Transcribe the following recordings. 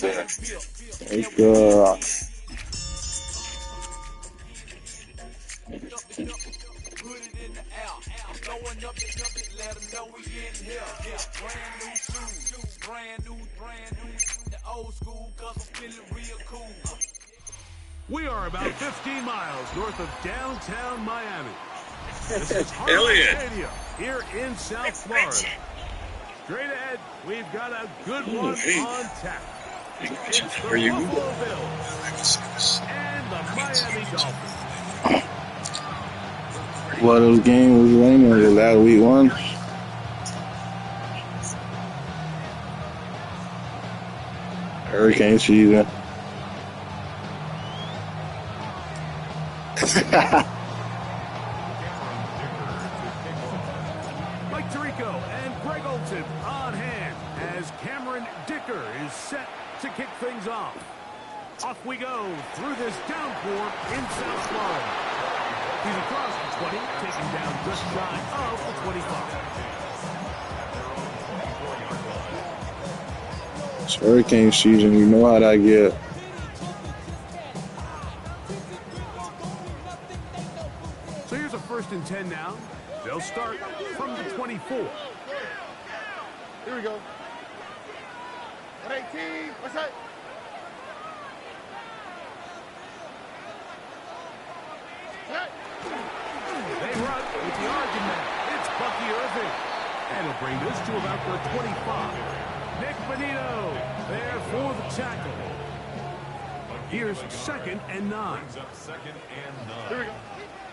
It's good. We are about 15 miles north of downtown Miami. This is Elliot Stadium here in South Florida. Straight ahead, we've got a good one on tap. It's the Buffalo Bills and the Miami Dolphins. Well, those games was raining the last week one. Hurricane season. Mike Tirico and Greg Olson on hand as Cameron Dicker is set to kick things off. Off we go through this downpour in South Florida. He's across the 20, taking down just shy of the 25. It's hurricane season. You know how that get. So here's a 1st and 10 now. They'll start from the 24. Here we go. 118. What's that? They run with the argument. It's Bucky Irving. And he'll bring this to about the 25. Nick Benito there for the tackle. Here's 2nd and 9. Here we go.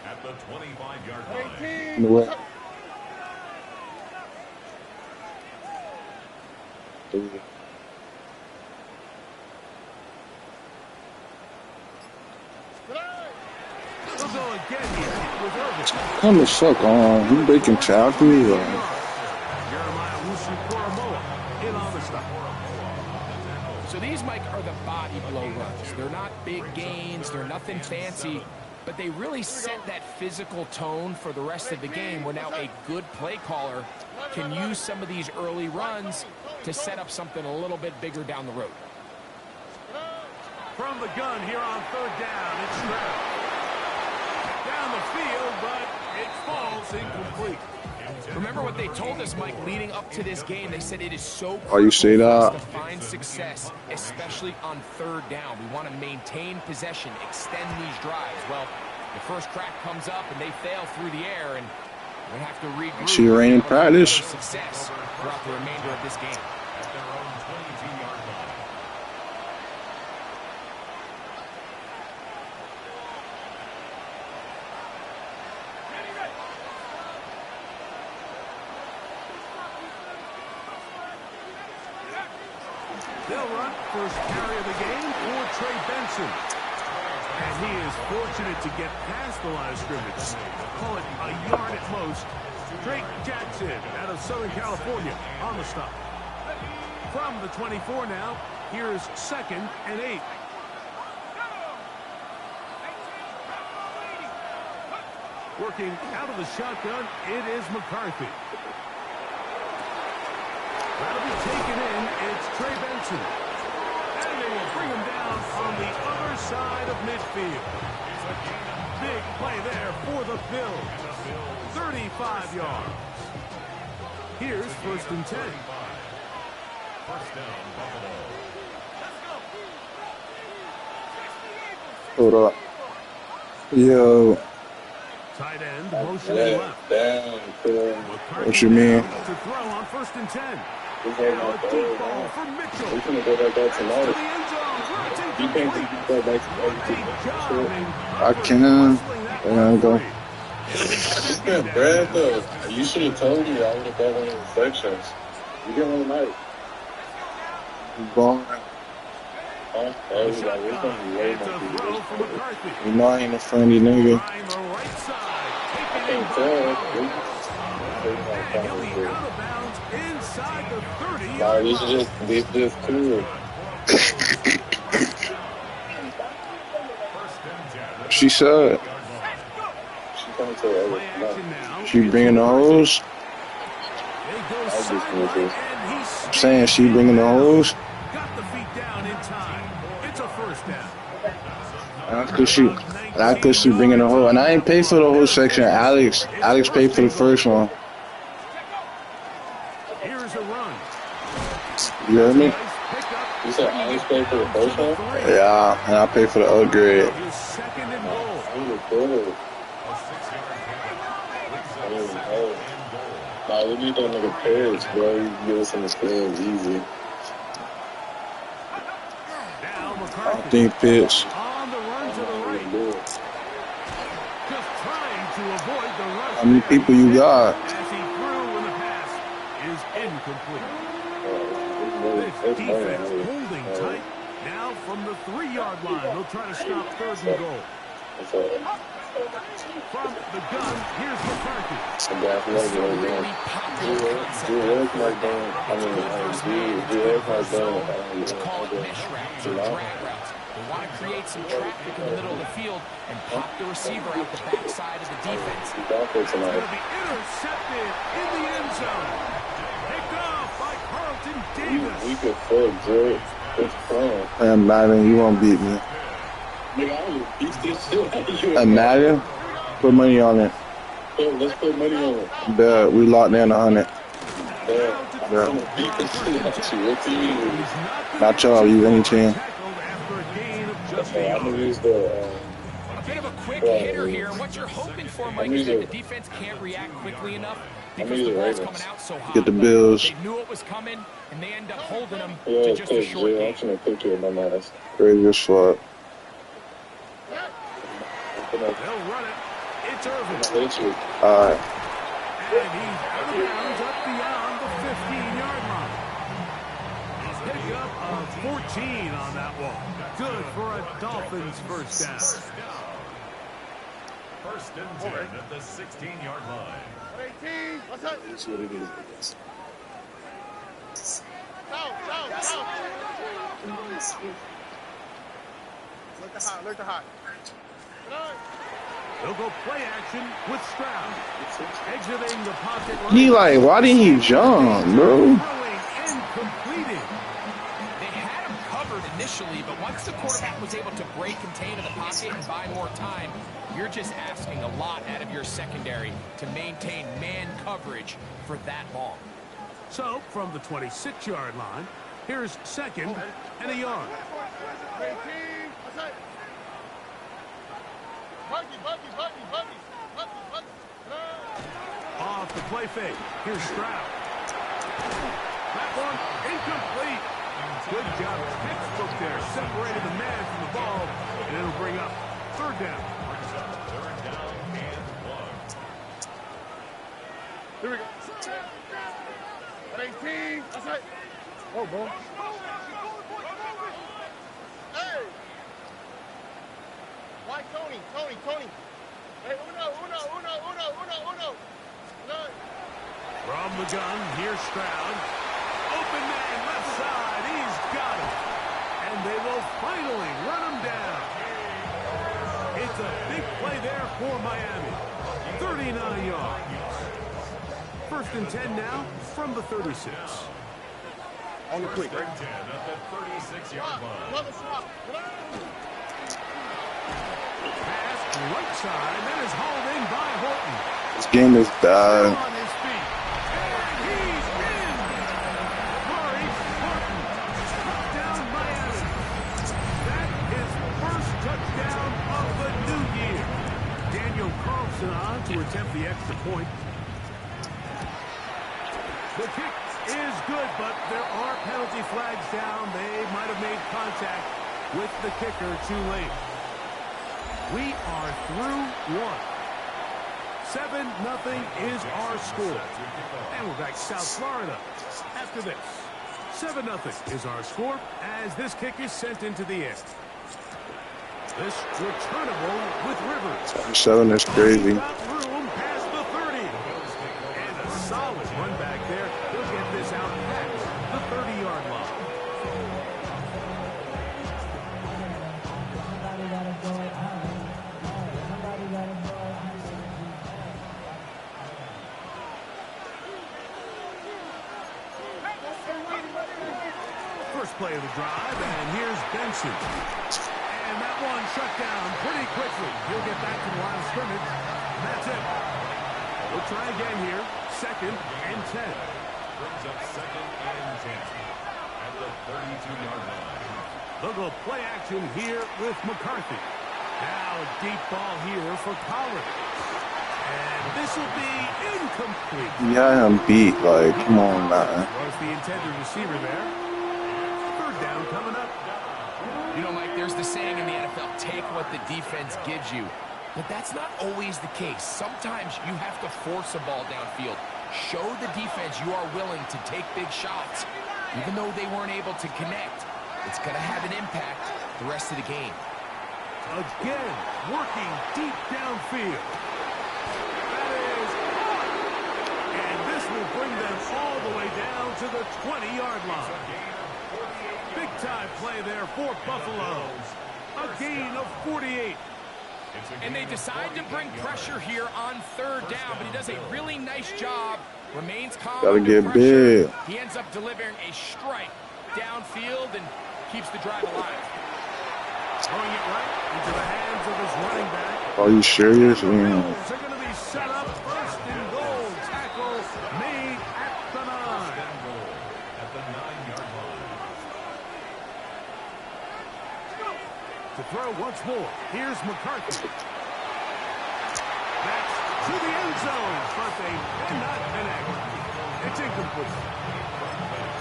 at the 25-yard line. 18. What? They'll go again here with Irving. Come the fuck on. You breaking tackles? So these, Mike, are the body blow runs. They're not big gains. They're nothing fancy. But they really set that physical tone for the rest of the game where now a good play caller can use some of these early runs to set up something a little bit bigger down the road. From the gun here on 3rd down, it's Stroud. Down the field, but it falls incomplete. Remember what they told us, Mike, leading up to this game. They said it is so Oh, you say critical for that? us to find success, especially on 3rd down. We want to maintain possession, extend these drives. Well, the first crack comes up and they fail through the air, and we have to regroup. See rain in practice. Success throughout the remainder of this game. At their own 22-yard line. They'll run first carry of the game for Trey Benson. And he is fortunate to get past the line of scrimmage. Call it a yard at most. Drake Jackson out of Southern California on the stop. From the 24 now, here's 2nd and 8. Working out of the shotgun, it is McCarthy. That'll be taken in. It's Trey Benson. And they will bring him down on the other side of midfield. Big play there for the Bills. 35 yards. Here's 1st and 10. First down, Buffalo. Hold up. Yo, Tight end, motion left. what you mean? To throw on 1st and 10. We Now a deep ball for Mitchell. can go back there To tonight. the end zone. You can't just go back to I can. And I go. It's been bad though. You should have told me I would have got one of the sections. You get one tonight. Ball. Huh? That was like, it's gonna be way It's a more throw for people. McCarthy. You know I ain't a friendly nigga. Trying the right side. I Taking can't it tell. and he'll be Like, out of bounds inside the 30. this just cool. She said She coming to the other Play no. action now. she bringing the hose. They go just sideline, want this. and he's I'm saying she bringing the hose. got the feet down into time. It's a first down. I could she bring in the whole, and I ain't paid for the whole section. Alex paid for the first one. Here's a run. You heard me? You said Alex paid for the first one? Yeah, and I paid for the upgrade. His second and goal. Good. Nah, we need that nigga Paris, bro. You can get us in the stands easy. Now I McCarthy think pitch. on the run to the right. Just trying to avoid the rush. How many people you got? As he threw and the pass is incomplete. This defense holding tight. Now from the 3-yard line, they'll try to stop third and goal. From the gun, here's McCarthy. Let's call it mesh routes or drag routes. They want to create some traffic in the middle of the field and pop the receiver out the backside of the defense. It's going to be intercepted in the end zone. Picked off by Carlton Davis. We could fuck, Jared. It's fun. And Madden, you won't beat me. Nigga, I will beat this shit out of you. And Madden, put money on it. Let's put money on it. Bet we locked in 100. I'm gonna beat this shit out you. What team? Not y'all, you any team. I'm gonna use the. A bit of a quick hitter here. What you're hoping for, Mike, is that the defense can't react quickly enough because the ball's coming out so high. Get the Bills. They knew it was coming, and they end up holding them Yeah, to just a short I'm game. trying to pick you in my mind. Crazy as fuck. They'll run it. It's Irvin. Hit you. Alright. And he's out of bounds up beyond the 15-yard line. He's picked up a 14 on that one. Good for a Dolphins first down. First and 10 at the 16-yard line. 18. What's up? That's what it is. Down. Look to hot. They'll go play action with Stroud. Exiting the pocket. He like, why didn't he jump, bro? Throwing and completing. They had him covered initially, but once the quarterback was able to break contain of the pocket and buy more time, you're just asking a lot out of your secondary to maintain man coverage for that long. So, from the 26-yard line, here's second and a yard. 18. What's up? Buggy. Off the play fake. Here's Stroud. That one incomplete. Good job. Textbook there. Separated the man from the ball, and it'll bring up third down. Third down and 1. Here we go. 18. That's it. Oh, boy. Hey. Why Tony? Hey, uno. From the gun, here's Stroud. Open man, left side. He's got it. And they will finally run him down. It's a big play there for Miami. 39 yards. First and 10 now from the 36. On the quick. Third and 10 at the 36-yard line. Another swap. Pass right side. That is hauled in by Horton. This game is bad. On his feet. And he's in. Murray Horton. Touchdown Miami. That is first touchdown of the new year. Daniel Carlson on to attempt the extra point. The kick is good, but there are penalty flags down. They might have made contact with the kicker too late. We are through one. 7-0 is our score. And we're back to South Florida after this. 7-0 is our score as this kick is sent into the air. This returnable with Rivers. 7 is crazy. Got room past the 30. And a solid run back there. He'll get this out past the 30-yard line. play of the drive, and here's Benson. And that one shut down pretty quickly. He'll get back to the line of scrimmage. And that's it. We'll try again here. 2nd and 10. Brings up 2nd and 10 at the 32-yard line. They'll go play action here with McCarthy. Now a deep ball here for Pollard. And this will be incomplete. Yeah, I'm beat. Like, come on, man. Was the intended receiver there. 3rd down coming up. You know, Mike, there's the saying in the NFL, take what the defense gives you. But that's not always the case. Sometimes you have to force a ball downfield. Show the defense you are willing to take big shots. Even though they weren't able to connect, it's going to have an impact the rest of the game. Again, working deep downfield. That is caught. And this will bring them all the way down to the 20-yard line. Big-time play there for Buffalo. A gain of 48. And they decide to bring pressure here on 3rd down, but he does a really nice job. Remains calm. Gotta under get pressure. big. He ends up delivering a strike downfield and keeps the drive alive. Throwing it right into the hands of his running back. Are you serious? The Bills are going to be set up 1st and goal. Tackle made at the 9. At the 9-yard line. To throw once more. Here's McCarthy. That's to the end zone, but they cannot connect. It's incomplete.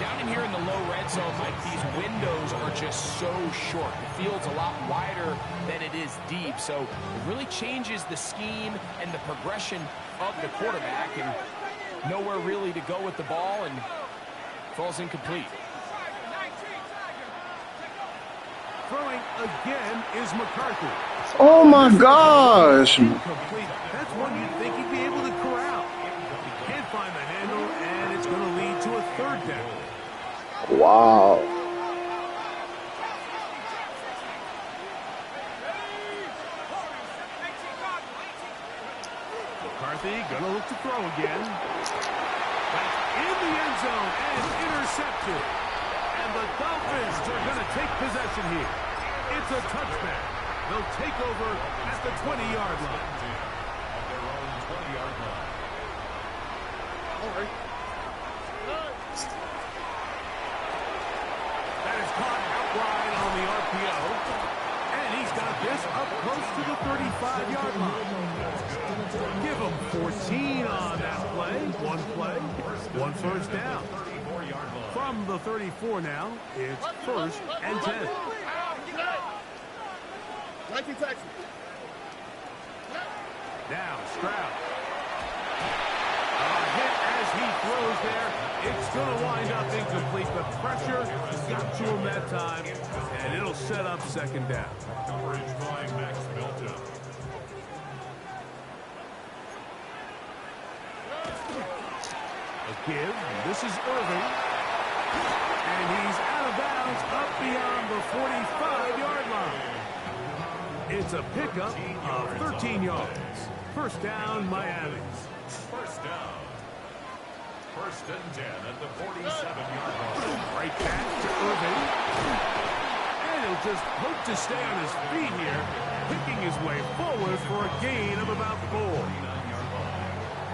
Down in here in the low red zone, Mike, these windows are just so short. The field's a lot wider than it is deep, so it really changes the scheme and the progression of the quarterback, and nowhere really to go with the ball, and falls incomplete. Throwing again is McCarthy. Oh my gosh! Incomplete. That's one you'd think he'd be able to corral. He can't find the handle, and it's going to lead to a 3rd down. Wow. McCarthy going to look to throw again. That's in the end zone and intercepted. And the Dolphins are going to take possession here. It's a touchback. They'll take over at the 20-yard line. At their own 20-yard line. All right. That is caught out wide on the RPO. And he's got this up close to the 35-yard line. Give him 14 on that play. One first down. From the 34 now, it's 1st and 10. 19 Texas. Now Stroud. A hit as he throws there. It's going to wind up incomplete. The pressure got to him that time, and it'll set up 2nd down. Coverage by Max Melton. A give. This is Irving. And he's out of bounds up beyond the 45-yard line. It's a pickup of 13 yards. 1st down, Miami. 1st down. 1st and 10 at the 47-yard line. Right back to Irving. And he'll just hope to stay on his feet here, picking his way forward for a gain of about 4.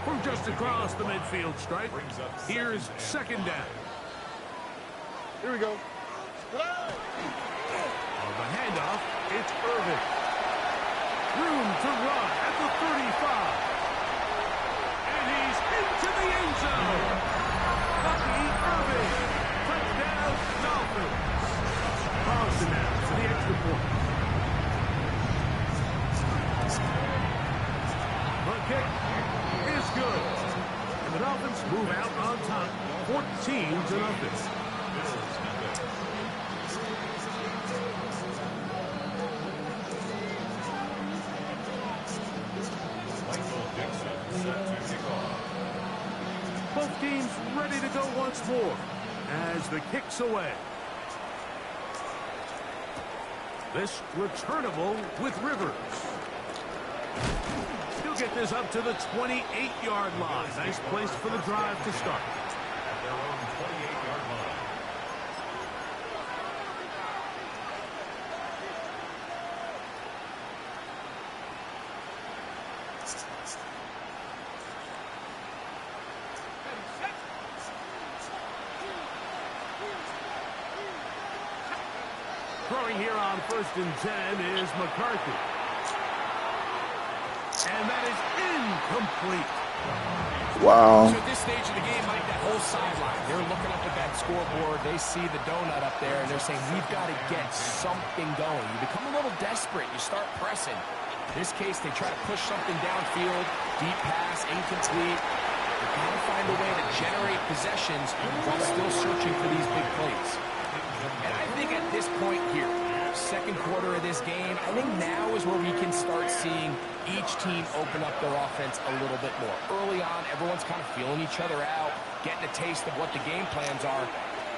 From just across the midfield stripe, here's 2nd down. Here we go. On the handoff, it's Irving. Room to run at the 35. And he's into the end zone. Bucky Irving. Touchdown, Dolphins. Carlson now to the extra point. The kick is good. And the Dolphins move out on top, 14-0. Both teams ready to go once more as the kick's away. This returnable with Rivers. He'll get this up to the 28-yard line. Nice place for the drive to start. At their own 28-yard line. Throwing here on 1st and 10 is McCarthy. And that is incomplete. Wow. So at this stage of the game, Mike, that whole sideline, they're looking up at that scoreboard. They see the donut up there, and they're saying, we've got to get something going. You become a little desperate. You start pressing. In this case, they try to push something downfield. Deep pass, incomplete. They've got to find a way to generate possessions while still searching for these big plays. And I think at this point here, second quarter of this game, I think now is where we can start seeing each team open up their offense a little bit more. Early on, everyone's kind of feeling each other out, getting a taste of what the game plans are.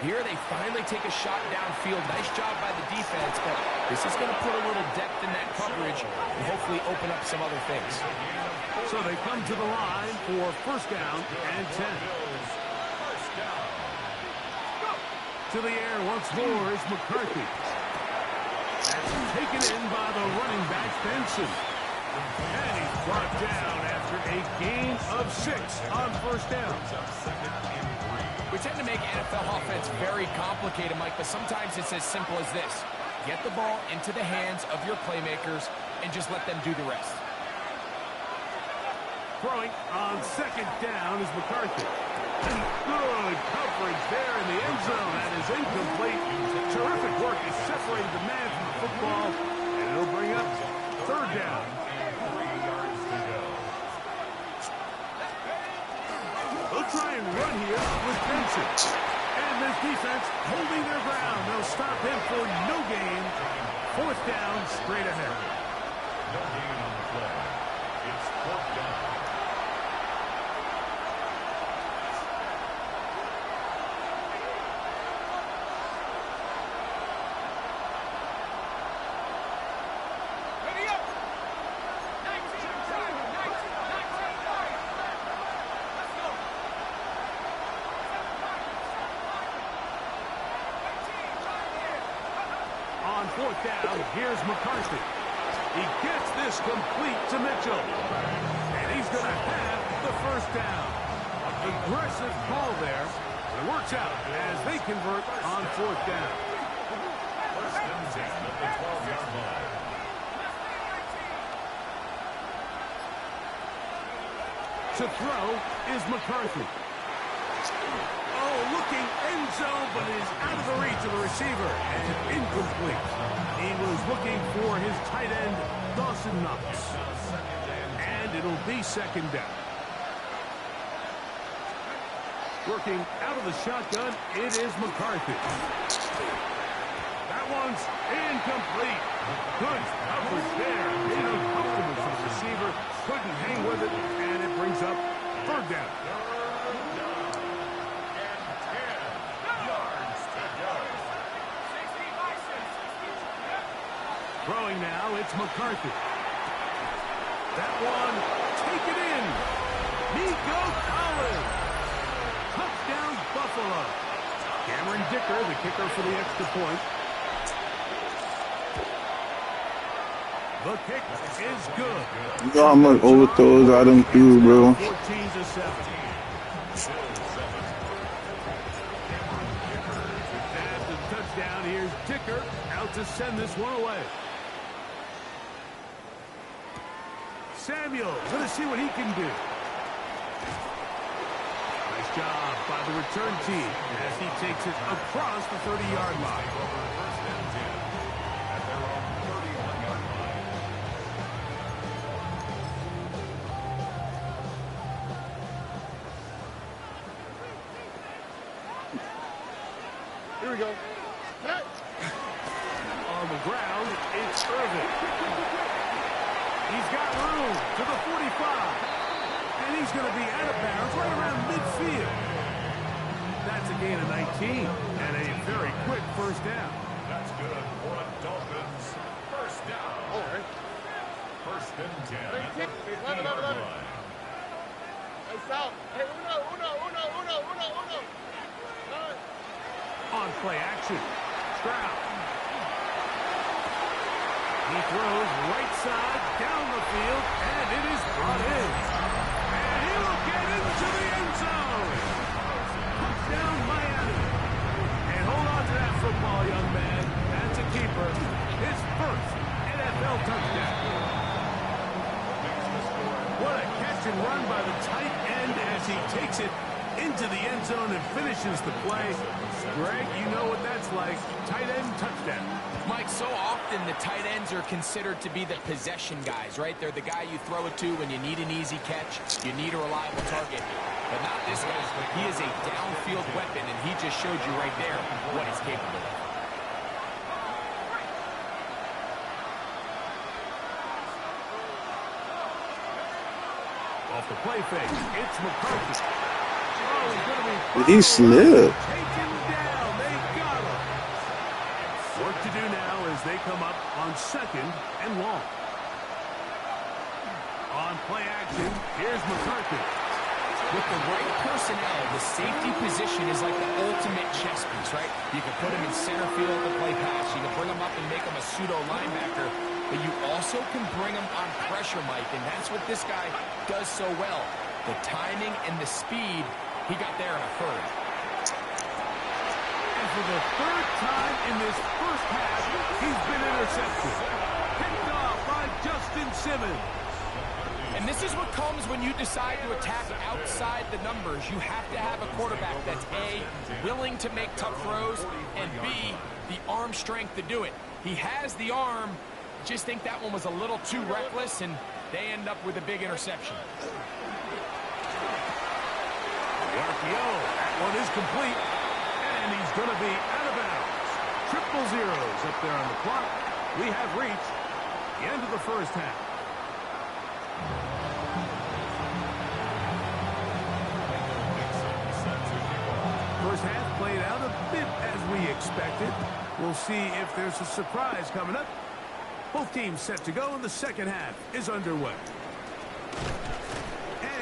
Here, they finally take a shot downfield. Nice job by the defense, but this is going to put a little depth in that coverage and hopefully open up some other things. So they come to the line for 1st down and 10. To the air once more is McCarthy. That's taken in by the running back, Benson. And he's brought down after a gain of 6 on 1st down. We tend to make NFL offense very complicated, Mike, but sometimes it's as simple as this. Get the ball into the hands of your playmakers and just let them do the rest. Throwing on 2nd down is McCarthy. And good coverage there in the end zone. That is incomplete. Terrific work is separating the man from the football. And it'll bring up 3rd down. 3 yards to go. They'll try and run here with Benson. And this defense holding their ground. They'll stop him for no gain. 4th down, straight ahead. No gain on the play. It's 4th down. On 4th down, here's McCarthy. He gets this complete to Mitchell. And he's going to have the 1st down. Aggressive call there. It works out as they convert on 4th down. 1st and 10 at the 12-yard line. To throw is McCarthy. Oh, looking end zone, but it is out of the reach of the receiver and incomplete. He was looking for his tight end, Dawson Knox. And it'll be 2nd down. Working out of the shotgun, it is McCarthy. That one's incomplete. Good coverage there. Made uncomfortable for the receiver. Couldn't hang with it, and it brings up 3rd down. Throwing now, it's McCarthy. That one, taken in. Nico Collins. Touchdown, Buffalo. Cameron Dicker, the kicker for the extra point. The kick is good. You know how much overthrows I done threw, bro. 14-7. After the touchdown, here's Dicker out to send this one away. Samuel, going to see what he can do. Nice job by the return team as he takes it across the 30-yard line. 1st and 10 at their own 31-yard line. Here we go. On the ground, it's Irvin. He's got room to the 45. And he's going to be out of bounds right around midfield. That's a gain of 19 and a very quick 1st down. That's good for a Dolphins 1st down. All right. 1st and 10 at the 50-yard 11. line. Hey, stop. Hey, uno. On play action, Stroud. He throws right side down the field, and it is brought play-action run by the tight end as he takes it into the end zone and finishes the play. Greg, you know what that's like. Tight end touchdown. Mike, so often the tight ends are considered to be the possession guys, right? They're the guy you throw it to when you need an easy catch, you need a reliable target. But not this guy. He is a downfield weapon, and he just showed you right there what he's capable of. Off the play fake, it's McCarthy. Oh, he's going to be... Did he slip? Taken down. They got him. Work to do now as they come up on 2nd and long. On play action, here's McCarthy. With the right personnel, the safety position is like the ultimate chess piece, right? You can put him in center field to play pass. You can bring him up and make him a pseudo linebacker. But you also can bring him on pressure, Mike, and that's what this guy does so well. The timing and the speed, he got there in a hurry. And for the 3rd time in this first half, he's been intercepted. Picked off by Justin Simmons. And this is what comes when you decide to attack outside the numbers. You have to have a quarterback that's A, willing to make tough throws, and B, the arm strength to do it. He has the arm. Just think that one was a little too reckless, and they end up with a big interception. The RPO, that one is complete, and he's going to be out of bounds. Triple zeros up there on the clock. We have reached the end of the first half. First half played out a bit as we expected. We'll see if there's a surprise coming up. Both teams set to go, and the second half is underway.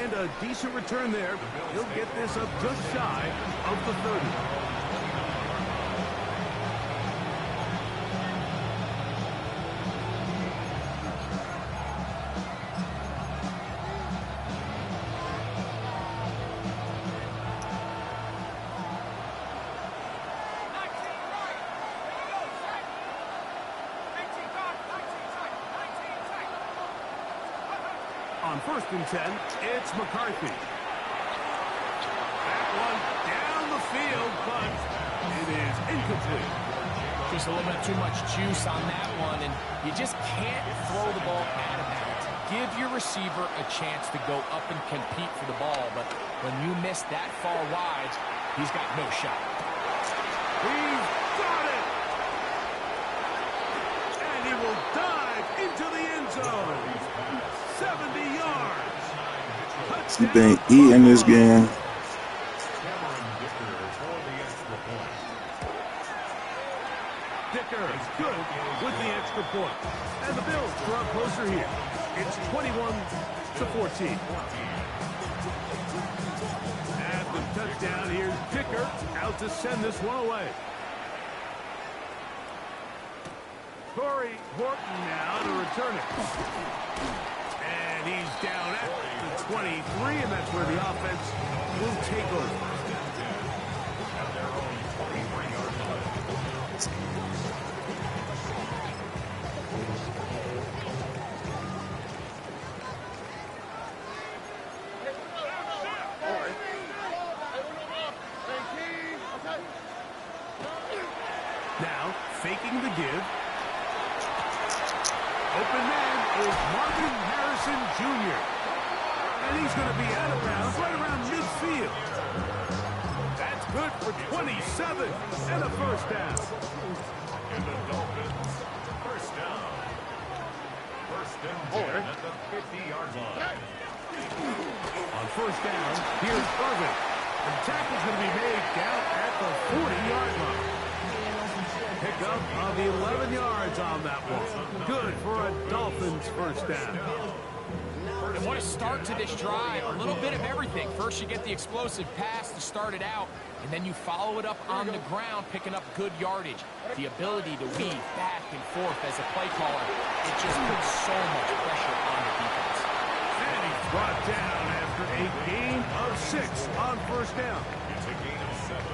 And a decent return there. He'll get this up just shy of the 30. On 1st and 10, it's McCarthy. That one down the field, but it is incomplete. Just a little bit too much juice on that one, and you just can't throw the ball out of bounds. Give your receiver a chance to go up and compete for the ball, but when you miss that far wide, he's got no shot. He's got it! And he will dive into the end zone. 70 yards. He been eating this game. Dicker is good with the extra point. And the Bills draw closer here. It's 21-14. At the touchdown, here's Dicker out to send this one away. Corey Horton now to return it. And he's down at the 23, and that's where the offense will take over. Now, faking the give. Open man is Marvin Harrison Jr. And he's going to be out of bounds right around midfield. That's good for 27 and a first down. And the Dolphins, first down. First and 10 at the 50-yard line. On first down, here's Irvin. The tackle's going to be made down at the 40-yard line. Pick up of 11 yards on that one. Good for a Dolphins first down. And what a start to this drive. A little bit of everything. First, you get the explosive pass to start it out, and then you follow it up on the ground, picking up good yardage. The ability to weave back and forth as a play caller, it just puts so much pressure on the defense. And he's brought down after a gain of 6 on first down. It's a gain of 7.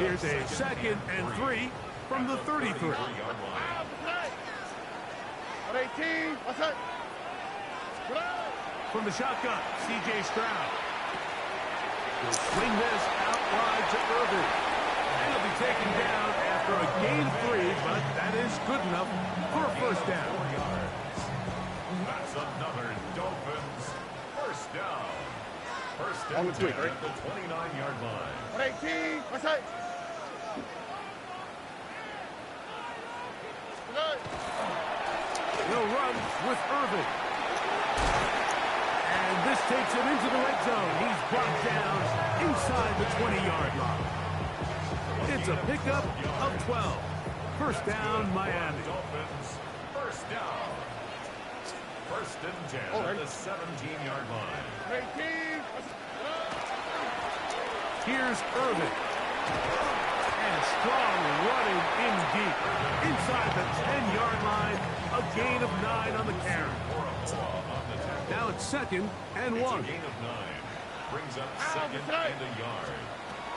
Here's a 2nd and 3 from the 33. from the shotgun. C.J. Stroud. He'll swing this out wide to Irving. And he'll be taken down after a gain 3, but that is good enough for a first down. 4 yards. That's another Dolphins first down. First and 10 at the 29-yard line. 118. What's that? He'll run with Irving. And this takes him into the red zone. He's brought down inside the 20-yard line. It's a pickup of 12. First down, Miami. Dolphins first down. First and 10 at the 17-yard line. 18. Here's Irving. And strong running in deep. Inside the 10-yard line, a gain of 9 on the carry. Now it's second and 1. It's a gain of 9. Brings up second and a yard.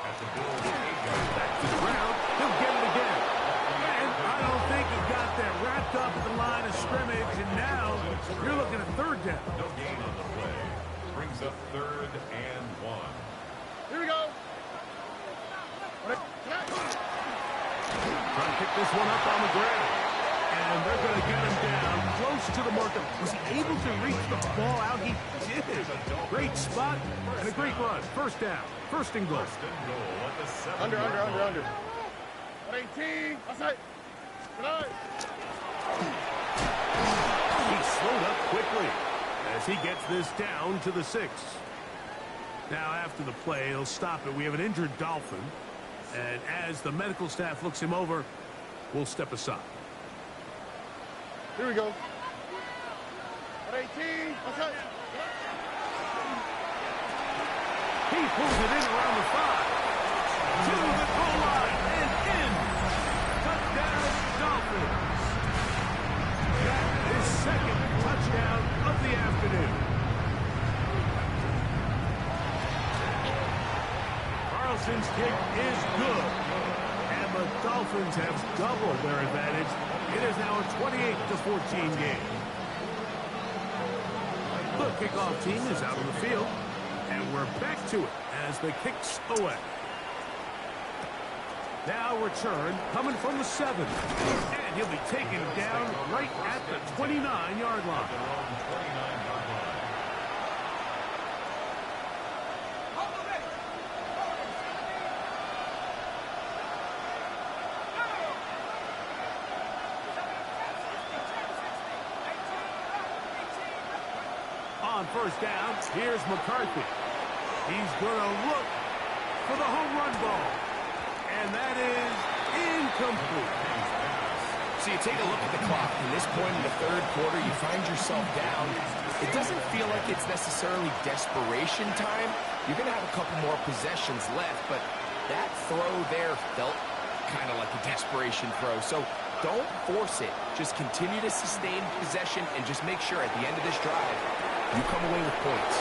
At the Bills' 8-yard Back to the ground. He'll get it again. And I don't think he got that wrapped up at the line of scrimmage. And now you're looking at third down. No gain on the play. Brings up third and 1. Here we go. Trying to pick this one up on the ground. And they're going to get him down close to the marker. Was he able to reach the ball out? He did. Great spot and a great run. First down. First and goal. First and goal at the 7. Under. 118. What's that? He slowed up quickly as he gets this down to the 6. Now after the play, he'll stop it. We have an injured Dolphin. And as the medical staff looks him over, we'll step aside. Here we go. 118. What's that? He pulls it in around the 5. To the goal line and in. Touchdown, Dolphins. His second touchdown of the afternoon. Carlson's kick is good. And the Dolphins have doubled their advantage. It is now a 28-14 game. The kickoff team is out on the field. And we're back to it as the kick's away. Now return coming from the 7. And he'll be taken down right at the 29-yard line. On first down, here's McCarthy. He's going to look for the home run ball. And that is incomplete. So you take a look at the clock. At this point in the third quarter, you find yourself down. It doesn't feel like it's necessarily desperation time. You're going to have a couple more possessions left, but that throw there felt kind of like a desperation throw. So don't force it. Just continue to sustain possession and just make sure at the end of this drive, you come away with points.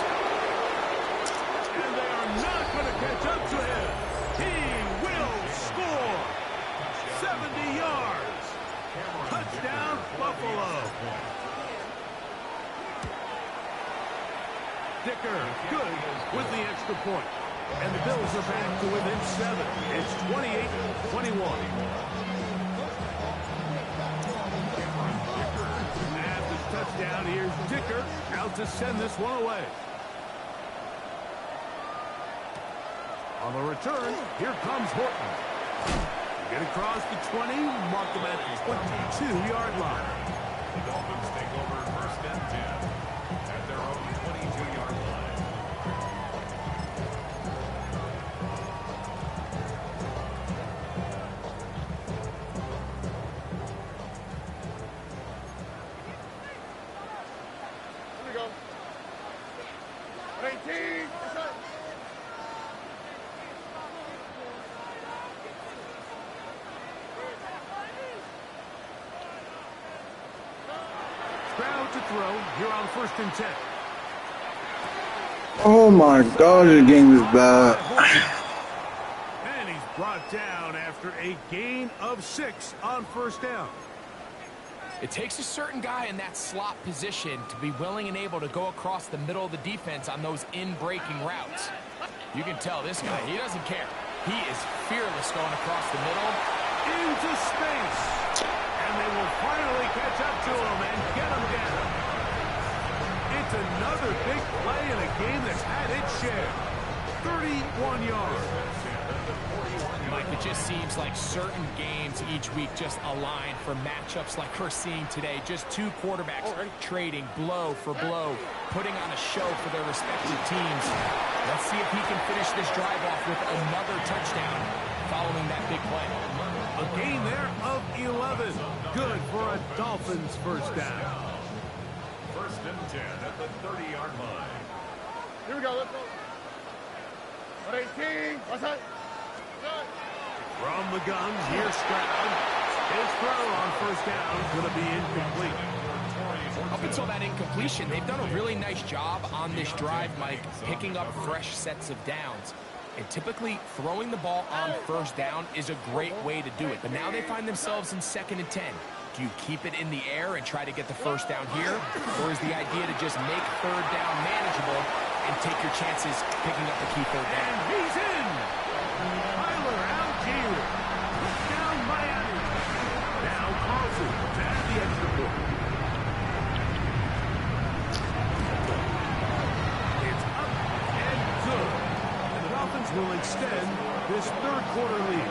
And they are not going to catch up to him. He will score. 70 yards. Touchdown, Buffalo. Dicker, good with the extra point. And the Bills are back to within 7. It's 28-21. Touchdown, here's Dicker out to send this one away. On the return, here comes Horton. Get across the 20, mark him at the 22-yard line. The Dolphins take over first and 10 at their own 22-yard line. Here we go. 118. What's that? Stroud to throw here on first and 10. Oh my God, this game is bad. And he's brought down after a gain of 6 on first down. It takes a certain guy in that slot position to be willing and able to go across the middle of the defense on those in-breaking routes. You can tell this guy, he doesn't care. He is fearless going across the middle. Into space. And they will finally catch up to him and get him down. It's another big play in a game that's had its share. 31 yards. Mike, it just seems like certain games each week just align for matchups like we're seeing today. Just two quarterbacks trading blow for blow, putting on a show for their respective teams. Let's see if he can finish this drive off with another touchdown following that big play. A gain there of 11. Good for a Dolphins first down. First and 10 at the 30-yard line. Here we go. Let's go. 18. What's that? From the gun, here's Stroud. His throw on first down is going to be incomplete. Up until that incompletion, they've done a really nice job on this drive, Mike, picking up fresh sets of downs. And typically, throwing the ball on first down is a great way to do it. But now they find themselves in 2nd and 10. Do you keep it in the air and try to get the first down here? Or is the idea to just make third down manageable and take your chances picking up the key third down? And he's in! Tyler Algier. Down Miami. Now Carlson to add the extra point. It's up and good. And the Dolphins will extend this third quarter lead.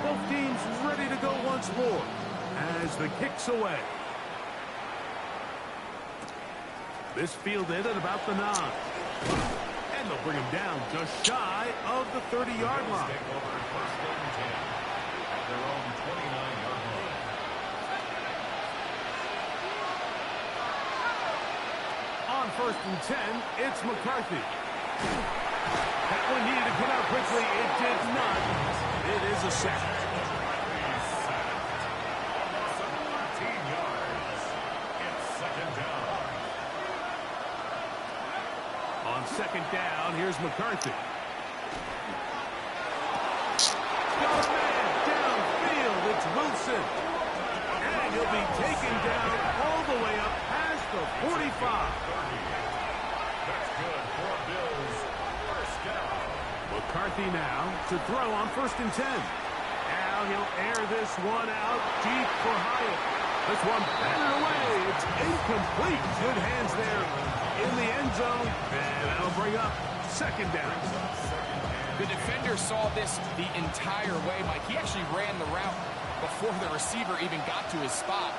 Both teams ready to go once more as the kick's away. This fielded at about the 9. And they'll bring him down just shy of the 30-yard line. First and 10 at their own 29-yard line. On first and 10, it's McCarthy. That one needed to come out quickly. It did not. It is a sack. 14 yards. It's second down. On second down, here's McCarthy. Got a man downfield. It's Wilson. And he'll be taken down all the way up past the 45. That's good for Bills. First down. McCarthy now to throw on first and 10. Now he'll air this one out deep for Hyatt. This one batted away. It's incomplete. Good hands there in the end zone. And that'll bring up second down. The defender saw this the entire way, Mike. He actually ran the route before the receiver even got to his spot.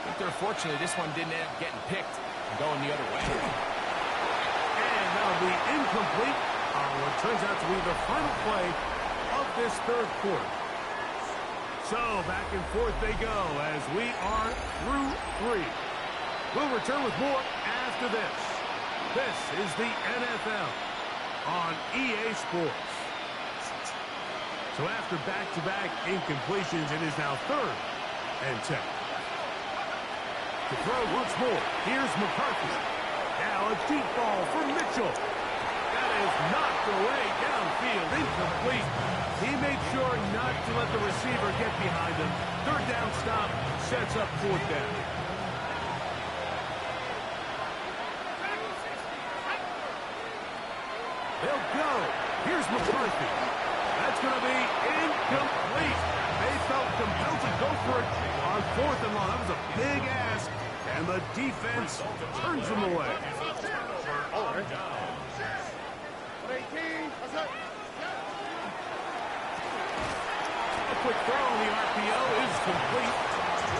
But unfortunately, this one didn't end up getting picked and going the other way. And that'll be incomplete on what turns out to be the final play of this third quarter. So back and forth they go as we are through 3. We'll return with more after this. This is the NFL on EA Sports. So after back-to-back incompletions, it is now 3rd and 10. To throw once more, here's McCarthy. Now a deep ball for Mitchell. That is knocked away downfield, incomplete. He made sure not to let the receiver get behind him. Third down stop sets up fourth down. They'll go. Here's McCarthy. That's going to be incomplete. They felt compelled to go for it on 4th and long. That was a big ask, and the defense turns them away. All right. 18. What's that? A quick throw on the RPO is complete.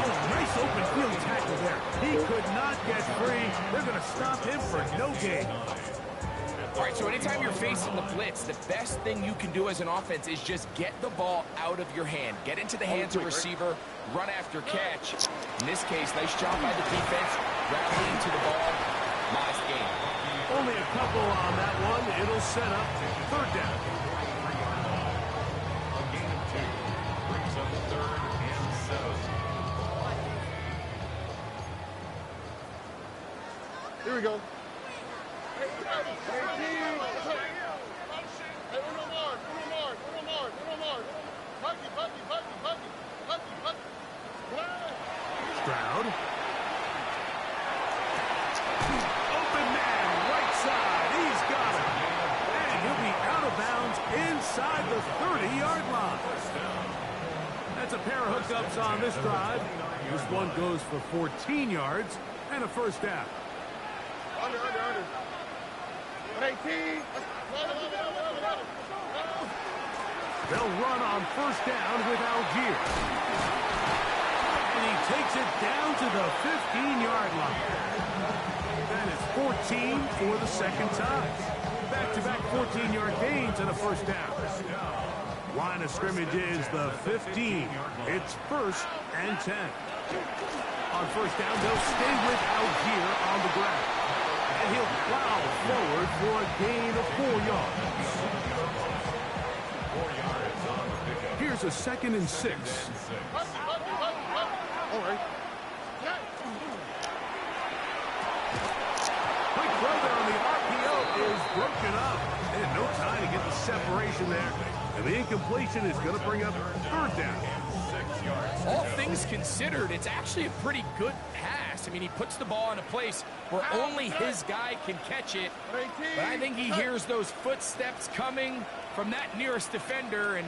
Oh, nice open field tackle there. He could not get free. They're going to stop him for no gain. All right, so anytime you're facing the blitz, the best thing you can do as an offense is just get the ball out of your hand. Get into the hands of receiver, run after catch. In this case, nice job by the defense, rallying to the ball. Last game. Only a couple on that one. It'll set up third down. A gain of 2 brings up 3rd and 7. Here we go. 18. Uno more. Buggy. Stroud. Open man, right side. He's got it. And he'll be out of bounds inside the 30-yard line. That's a pair of hookups on this drive. This one goes for 14 yards and a first down. Under. 118. They'll run on first down with Algier. And he takes it down to the 15-yard line. That is 14 for the second time. Back-to-back 14-yard gains and a first down. Line of scrimmage is the 15. It's 1st and 10. On first down, they'll stay with Algier on the ground. And he'll plow forward for a gain of 4 yards. Here's a 2nd and 6. All right. Quick throw there on the RPO is broken up. And no time to get the separation there. And the incompletion is going to bring up 3rd down. All things considered, it's actually a pretty good pass. I mean, he puts the ball in a place where only his guy can catch it. But I think he hears those footsteps coming from that nearest defender, and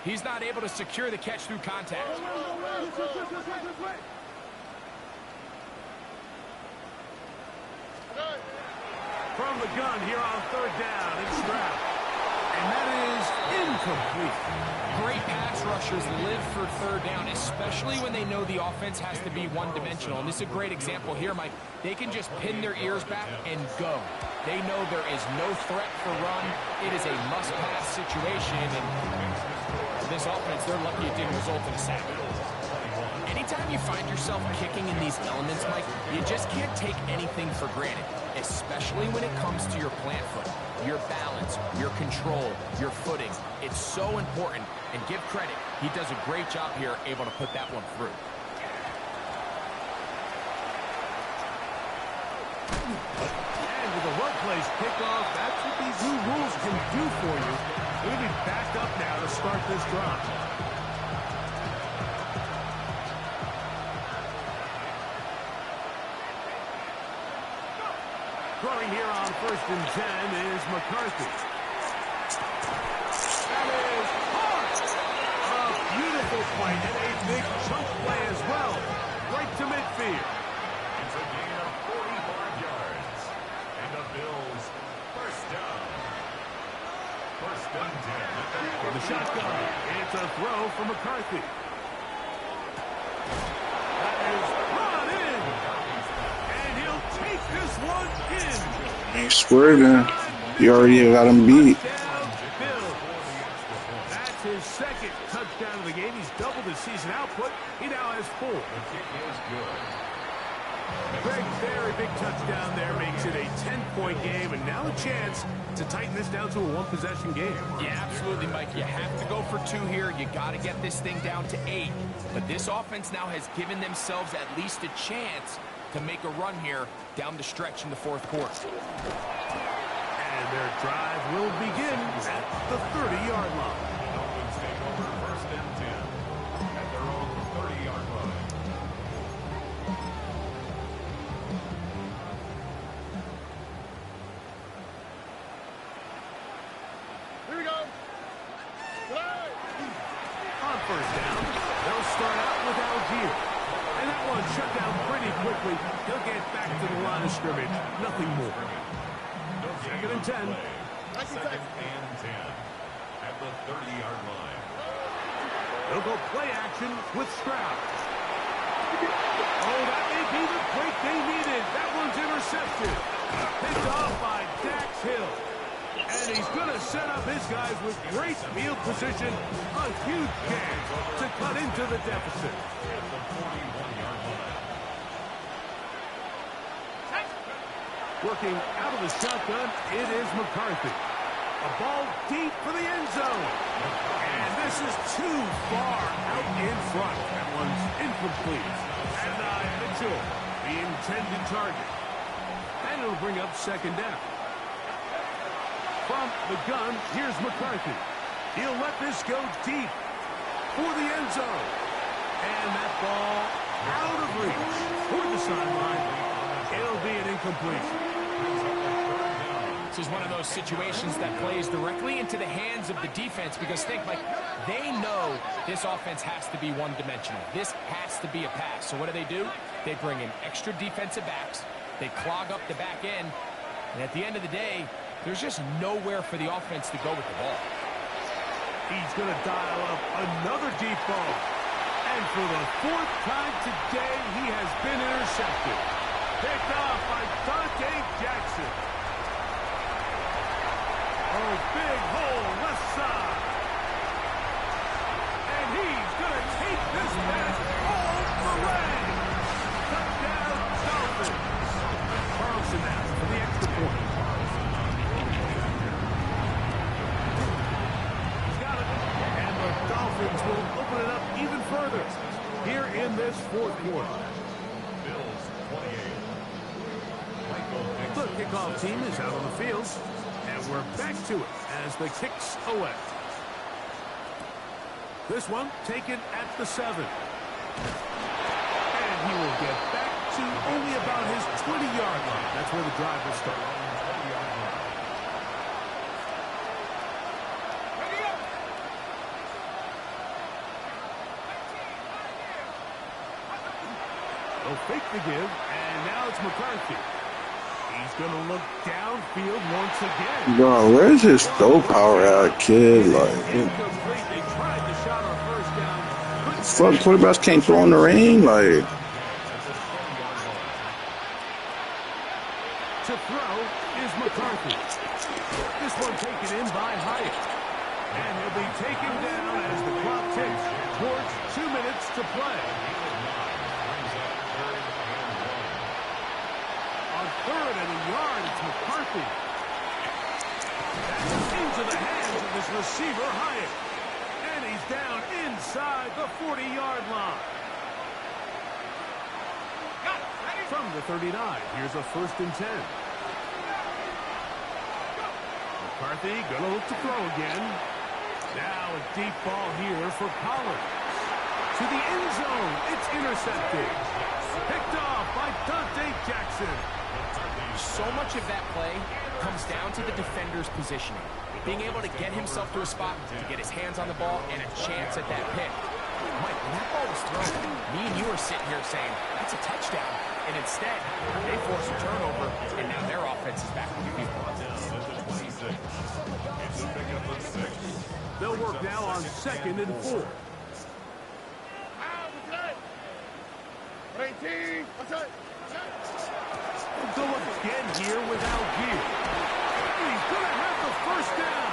he's not able to secure the catch through contact. From the gun here on 3rd down, it's Stroud. And that is incomplete. Great pass rushers live for 3rd down, especially when they know the offense has to be one-dimensional. And this is a great example here, Mike. They can just pin their ears back and go. They know there is no threat for run. It is a must-pass situation. And this offense, they're lucky it didn't result in a sack. Anytime you find yourself kicking in these elements, Mike, you just can't take anything for granted, especially when it comes to your plant foot, your balance, your control, your footing. It's so important, and give credit. He does a great job here, able to put that one through. And with a well-placed kickoff, that's what these new rules can do for you. We'll be backed up now to start this drive. Throwing here on 1st and 10 is McCarthy. That is hard. A beautiful play and a big chunk play as well. Right to midfield. It's a gain of 44 yards. And the Bills, 1st down. 1st and 10. For the shotgun, it's a throw for McCarthy. That is brought in. And he'll take this one in. Ain't swerving. You already got him beat. That's his 2nd touchdown of the game. He's doubled his season output. He now has 4. The kick is good. Greg, very big touchdown there makes it a 10-point game, and now a chance to tighten this down to a 1-possession game. Yeah, absolutely, Mike. You have to go for 2 here. You got to get this thing down to 8. But this offense now has given themselves at least a chance to make a run here down the stretch in the 4th quarter. And their drive will begin at the 30-yard line. Dolphins take over 1st and 10 at their own 30-yard line. Here we go. On 1st down, they'll start out with Algier. And that one shut down pretty quickly. He'll get back to the line of scrimmage. Nothing more. 2nd and 10. 2nd and 10 at the 30-yard line. They'll go play action with Stroud. Oh, that may be the break they needed. That one's intercepted. Picked off by Dax Hill. And he's going to set up his guys with great field position. A huge chance to cut into the deficit. At the 41-yard line. Working out of the shotgun, it is McCarthy. A ball deep for the end zone. And this is too far out in front. That one's incomplete. And Mitchell, the intended target. And it'll bring up 2nd down. From the gun, here's McCarthy. He'll let this go deep for the end zone. And that ball out of reach toward the sideline. It'll be an incompletion. This is one of those situations that plays directly into the hands of the defense because think, like, they know this offense has to be one-dimensional. This has to be a pass. So what do? They bring in extra defensive backs. They clog up the back end. And at the end of the day, there's just nowhere for the offense to go with the ball. He's going to dial up another deep ball. And for the fourth time today, he has been intercepted. Picked off by Dante Jackson. Oh, big hole left side. And he's going to take this pass all the way. Touchdown, Dolphins. Carlson now for the extra point. He's got it. And the Dolphins will open it up even further here in this fourth quarter. Bills 28. The kickoff team is out on the field. And we're back to it as the kick's away. This one taken at the 7. And he will get back to only about his 20-yard line. That's where the drive will start. They'll fake the give, and now it's McCarthy. He's going to look downfield once again. Bro, where's his throw power at, kid? Like, Incomplete. They tried the shot on first down. fuck, quarterbacks can't throw in the rain. Like, To throw is McCarthy. This one taken in by Hyatt. And he'll be taken down as the clock ticks towards 2 minutes to play. On 3rd and a yard, it's McCarthy. That's into the hands of his receiver, Hyatt. And he's down inside the 40-yard line. From the 39, here's a 1st and 10. McCarthy gonna look to throw again. Now a deep ball here for Pollard. To the end zone, it's intercepted. Picked off by Dante Jackson. So much of that play comes down to the defender's positioning. Being able to get himself to a spot, to get his hands on the ball, and a chance at that pick. Mike, when that ball was thrown, me and you were sitting here saying, that's a touchdown. And instead, they force a turnover, and now their offense is back on the field. They'll work now on 2nd and 4. 18. What's that? Go again here with Algier. He's going to have the first down.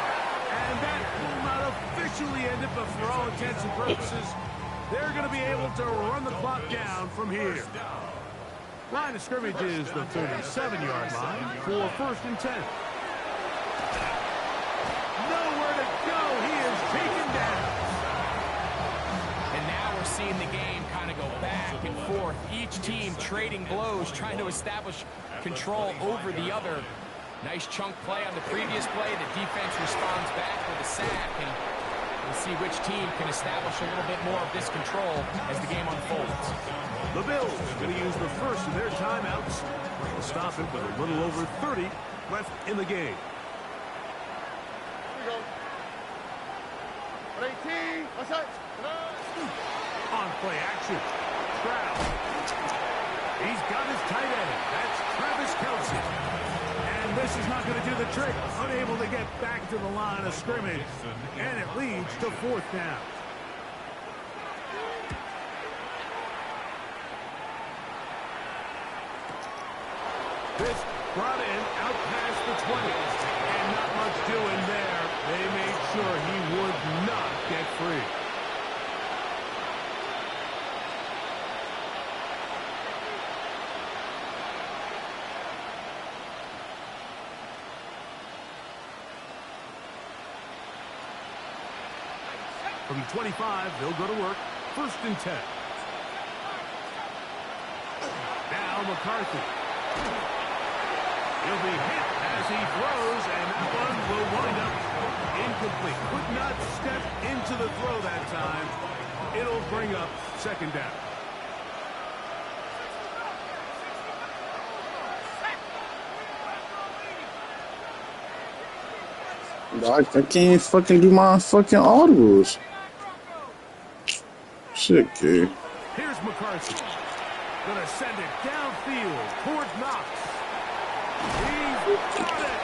And that will not officially end it, but for all intents and purposes, they're going to be able to run the clock down from here. Line of scrimmage is the 37-yard line for 1st and 10. Nowhere to go. He is taken down. And now we're seeing the game kind of go back and forth. Each team trading blows, trying to establish control over the other. Nice chunk play on the previous play. The defense responds back with a sack. And we'll see which team can establish a little bit more of this control as the game unfolds. The Bills going to use the first of their timeouts. They'll stop it with a little over 30 left in the game. Here we go. 18. What's that? On play action. Stroud. He's got his tight end. That's Travis Kelce. And this is not going to do the trick. Unable to get back to the line of scrimmage. And it leads to 4th down. This brought in out past the 20. And not much doing there. They made sure he would not get free. From the 25, they'll go to work. 1st and 10. Now McCarthy. He'll be hit as he throws, and that one will wind up incomplete. Could not step into the throw that time. It'll bring up second down. I can't fucking do my fucking audibles. Shit, kid. Here's McCarthy. Gonna send it downfield toward Knox. He's got it.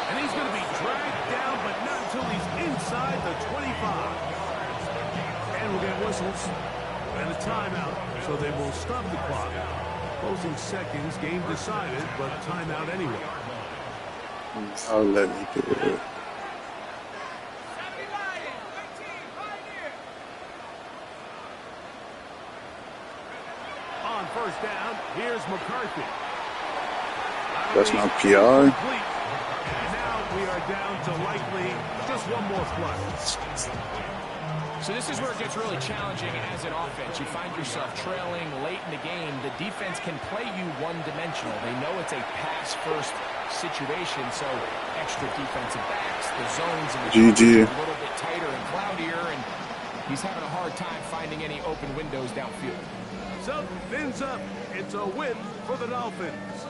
And he's gonna be dragged down, but not until he's inside the 25. And we'll get whistles and a timeout, so they will stop the clock. Closing seconds, game decided, but timeout anyway. I'll let me do it. On first down, here's McCarthy. That's not PR. And now we are down to likely just one more play. So this is where it gets really challenging as an offense. You find yourself trailing late in the game. The defense can play you one-dimensional. They know it's a pass-first situation, so extra defensive backs, the zones and the GG. a little bit tighter and cloudier, and he's having a hard time finding any open windows downfield. So, fins up. It's a win for the Dolphins.